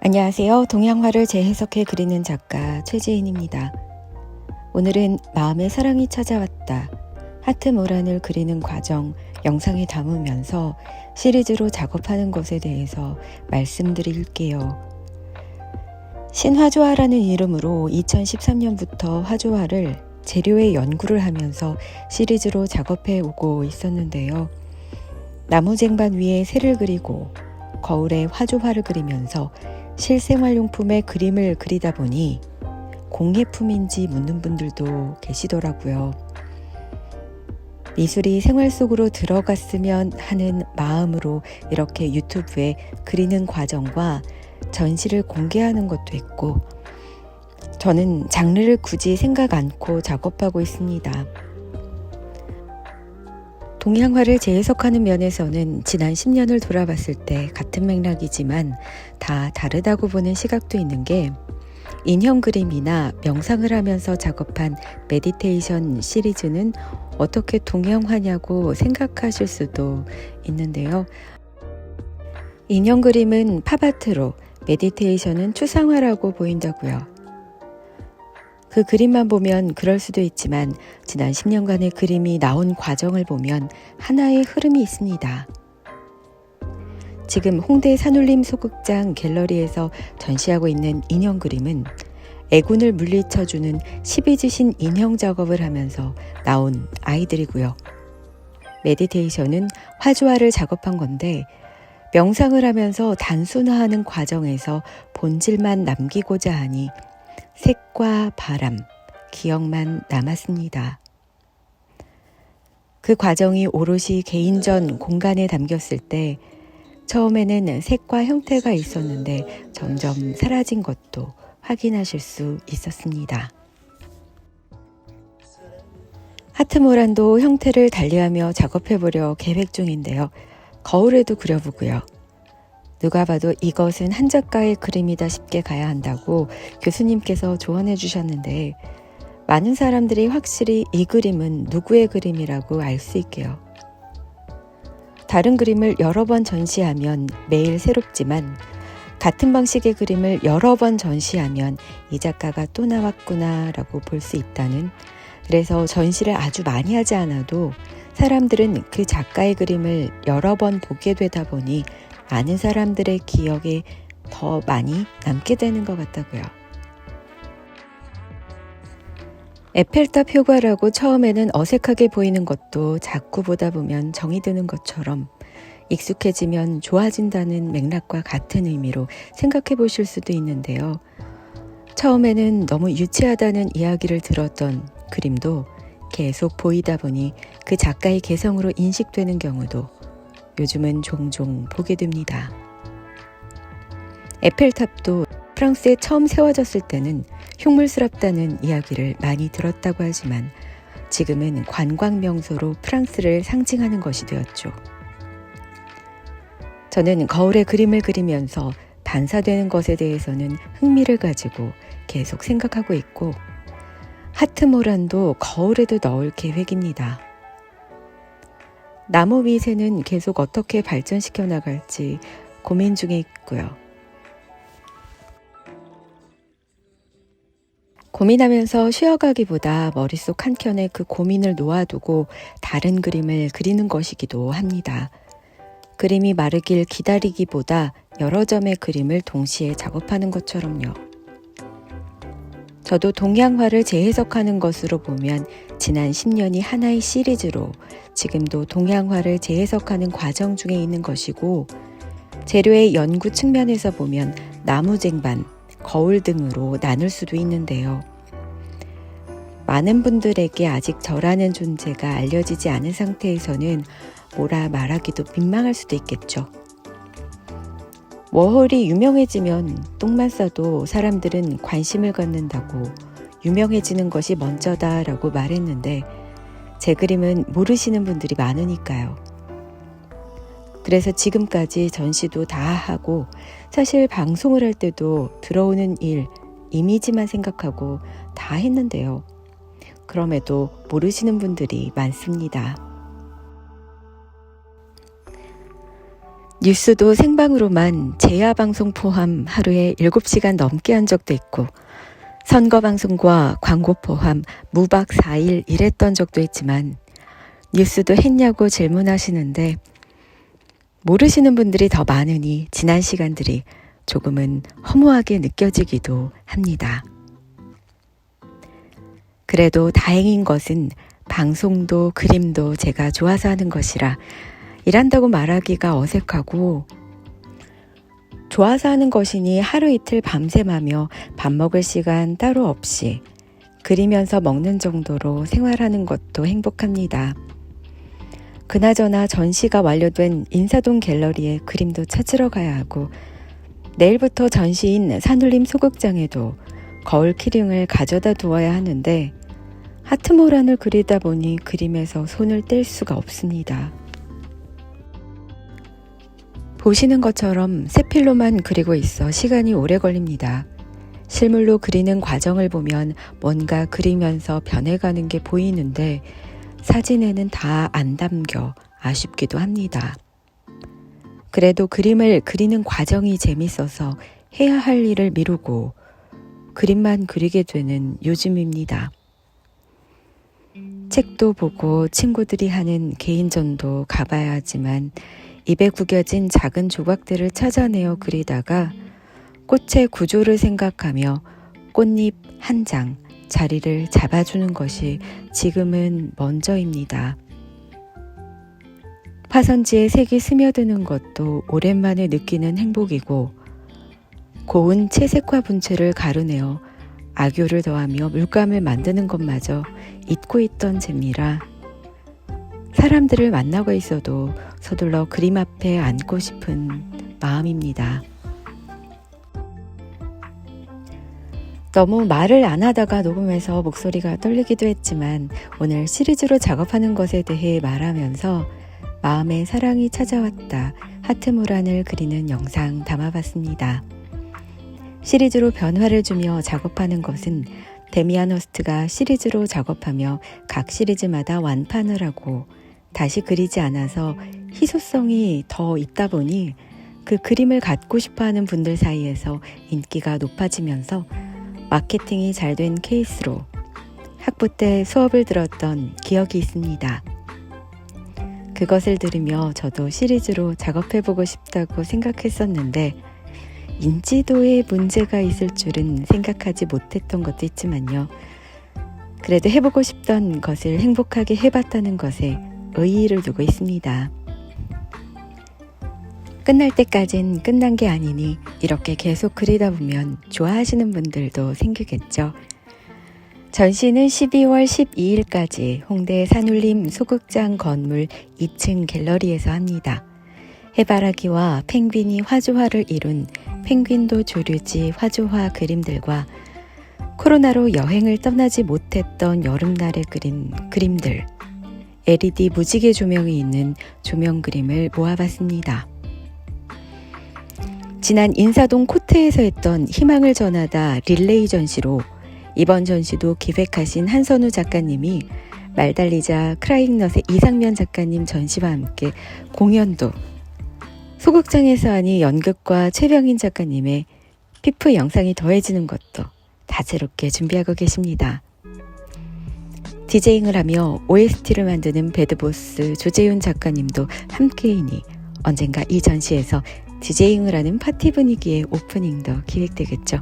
안녕하세요. 동양화를 재해석해 그리는 작가 최지인입니다. 오늘은 마음의 사랑이 찾아왔다. 하트 모란을 그리는 과정 영상에 담으면서 시리즈로 작업하는 것에 대해서 말씀드릴게요. 신화조화라는 이름으로 2013년부터 화조화를 재료의 연구를 하면서 시리즈로 작업해 오고 있었는데요. 나무 쟁반 위에 새를 그리고 거울에 화조화를 그리면서 실생활용품의 그림을 그리다 보니 공예품인지 묻는 분들도 계시더라고요. 미술이 생활 속으로 들어갔으면 하는 마음으로 이렇게 유튜브에 그리는 과정과 전시를 공개하는 것도 있고, 저는 장르를 굳이 생각 않고 작업하고 있습니다. 동양화를 재해석하는 면에서는 지난 10년을 돌아봤을 때 같은 맥락이지만 다 다르다고 보는 시각도 있는 게, 인형 그림이나 명상을 하면서 작업한 메디테이션 시리즈는 어떻게 동양화냐고 생각하실 수도 있는데요. 인형 그림은 팝아트로, 메디테이션은 추상화라고 보인다고요. 그 그림만 보면 그럴 수도 있지만 지난 10년간의 그림이 나온 과정을 보면 하나의 흐름이 있습니다. 지금 홍대 산울림 소극장 갤러리에서 전시하고 있는 인형 그림은 애군을 물리쳐주는 12지신 인형 작업을 하면서 나온 아이들이고요. 메디테이션은 화조화를 작업한 건데, 명상을 하면서 단순화하는 과정에서 본질만 남기고자 하니 색과 바람, 기억만 남았습니다. 그 과정이 오롯이 개인전 공간에 담겼을 때 처음에는 색과 형태가 있었는데 점점 사라진 것도 확인하실 수 있었습니다. 하트모란도 형태를 달리하며 작업해보려 계획 중인데요. 거울에도 그려보고요. 누가 봐도 이것은 한 작가의 그림이다 싶게 가야 한다고 교수님께서 조언해 주셨는데, 많은 사람들이 확실히 이 그림은 누구의 그림이라고 알 수 있게요. 다른 그림을 여러 번 전시하면 매일 새롭지만 같은 방식의 그림을 여러 번 전시하면 이 작가가 또 나왔구나 라고 볼 수 있다는, 그래서 전시를 아주 많이 하지 않아도 사람들은 그 작가의 그림을 여러 번 보게 되다 보니 많은 사람들의 기억에 더 많이 남게 되는 것 같다고요. 에펠탑 효과라고 처음에는 어색하게 보이는 것도 자꾸 보다 보면 정이 드는 것처럼 익숙해지면 좋아진다는 맥락과 같은 의미로 생각해 보실 수도 있는데요. 처음에는 너무 유치하다는 이야기를 들었던 그림도 계속 보이다 보니 그 작가의 개성으로 인식되는 경우도 요즘은 종종 보게 됩니다. 에펠탑도 프랑스에 처음 세워졌을 때는 흉물스럽다는 이야기를 많이 들었다고 하지만 지금은 관광 명소로 프랑스를 상징하는 것이 되었죠. 저는 거울에 그림을 그리면서 반사되는 것에 대해서는 흥미를 가지고 계속 생각하고 있고, 하트모란도 거울에도 넣을 계획입니다. 나무 위세는 계속 어떻게 발전시켜 나갈지 고민 중에 있고요. 고민하면서 쉬어가기보다 머릿속 한켠에 그 고민을 놓아두고 다른 그림을 그리는 것이기도 합니다. 그림이 마르길 기다리기보다 여러 점의 그림을 동시에 작업하는 것처럼요. 저도 동양화를 재해석하는 것으로 보면 지난 10년이 하나의 시리즈로 지금도 동양화를 재해석하는 과정 중에 있는 것이고, 재료의 연구 측면에서 보면 나무 쟁반, 거울 등으로 나눌 수도 있는데요. 많은 분들에게 아직 저라는 존재가 알려지지 않은 상태에서는 뭐라 말하기도 민망할 수도 있겠죠. 워홀이 유명해지면 똥만 싸도 사람들은 관심을 갖는다고 유명해지는 것이 먼저다라고 말했는데, 제 그림은 모르시는 분들이 많으니까요. 그래서 지금까지 전시도 다 하고, 사실 방송을 할 때도 들어오는 일, 이미지만 생각하고 다 했는데요. 그럼에도 모르시는 분들이 많습니다. 뉴스도 생방으로만 재야방송 포함 하루에 7시간 넘게 한 적도 있고 선거방송과 광고 포함 무박 4일 일했던 적도 있지만 뉴스도 했냐고 질문하시는데 모르시는 분들이 더 많으니 지난 시간들이 조금은 허무하게 느껴지기도 합니다. 그래도 다행인 것은 방송도 그림도 제가 좋아서 하는 것이라 일한다고 말하기가 어색하고 좋아서 하는 것이니 하루 이틀 밤샘하며 밥 먹을 시간 따로 없이 그리면서 먹는 정도로 생활하는 것도 행복합니다. 그나저나 전시가 완료된 인사동 갤러리에 그림도 찾으러 가야 하고 내일부터 전시인 산울림 소극장에도 거울 키링을 가져다 두어야 하는데 하트모란을 그리다 보니 그림에서 손을 뗄 수가 없습니다. 보시는 것처럼 세필로만 그리고 있어 시간이 오래 걸립니다. 실물로 그리는 과정을 보면 뭔가 그리면서 변해가는 게 보이는데 사진에는 다 안 담겨 아쉽기도 합니다. 그래도 그림을 그리는 과정이 재밌어서 해야 할 일을 미루고 그림만 그리게 되는 요즘입니다. 책도 보고 친구들이 하는 개인전도 가봐야 하지만 입에 구겨진 작은 조각들을 찾아내어 그리다가 꽃의 구조를 생각하며 꽃잎 한 장, 자리를 잡아주는 것이 지금은 먼저입니다. 파선지에 색이 스며드는 것도 오랜만에 느끼는 행복이고 고운 채색화 분체를 가루내어 악교를 더하며 물감을 만드는 것마저 잊고 있던 재미라 사람들을 만나고 있어도 서둘러 그림 앞에 앉고 싶은 마음입니다. 너무 말을 안 하다가 녹음해서 목소리가 떨리기도 했지만 오늘 시리즈로 작업하는 것에 대해 말하면서 마음에 사랑이 찾아왔다 하트무란을 그리는 영상 담아봤습니다. 시리즈로 변화를 주며 작업하는 것은 데미안 허스트가 시리즈로 작업하며 각 시리즈마다 완판을 하고 다시 그리지 않아서 희소성이 더 있다 보니 그 그림을 갖고 싶어하는 분들 사이에서 인기가 높아지면서 마케팅이 잘 된 케이스로 학부 때 수업을 들었던 기억이 있습니다. 그것을 들으며 저도 시리즈로 작업해보고 싶다고 생각했었는데 인지도에 문제가 있을 줄은 생각하지 못했던 것도 있지만요. 그래도 해보고 싶던 것을 행복하게 해봤다는 것에 의의를 두고 있습니다. 끝날 때까진 끝난 게 아니니 이렇게 계속 그리다 보면 좋아하시는 분들도 생기겠죠. 전시는 12월 12일까지 홍대 산울림 소극장 건물 2층 갤러리에서 합니다. 해바라기와 펭귄이 화조화를 이룬 펭귄도 조류지 화조화 그림들과 코로나로 여행을 떠나지 못했던 여름날에 그린 그림들, LED 무지개 조명이 있는 조명 그림을 모아봤습니다. 지난 인사동 코트에서 했던 희망을 전하다 릴레이 전시로 이번 전시도 기획하신 한선우 작가님이 말달리자 크라잉넛의 이상면 작가님 전시와 함께 공연도 소극장에서 하니 연극과 최병인 작가님의 피프 영상이 더해지는 것도 다채롭게 준비하고 계십니다. 디제잉을 하며 OST를 만드는 배드보스 조재윤 작가님도 함께이니 언젠가 이 전시에서 디제잉을 하는 파티 분위기의 오프닝도 기획되겠죠.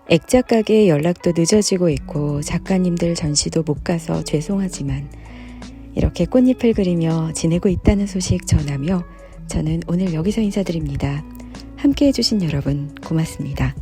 액자 가게에 연락도 늦어지고 있고 작가님들 전시도 못 가서 죄송하지만 이렇게 꽃잎을 그리며 지내고 있다는 소식 전하며 저는 오늘 여기서 인사드립니다. 함께 해주신 여러분 고맙습니다.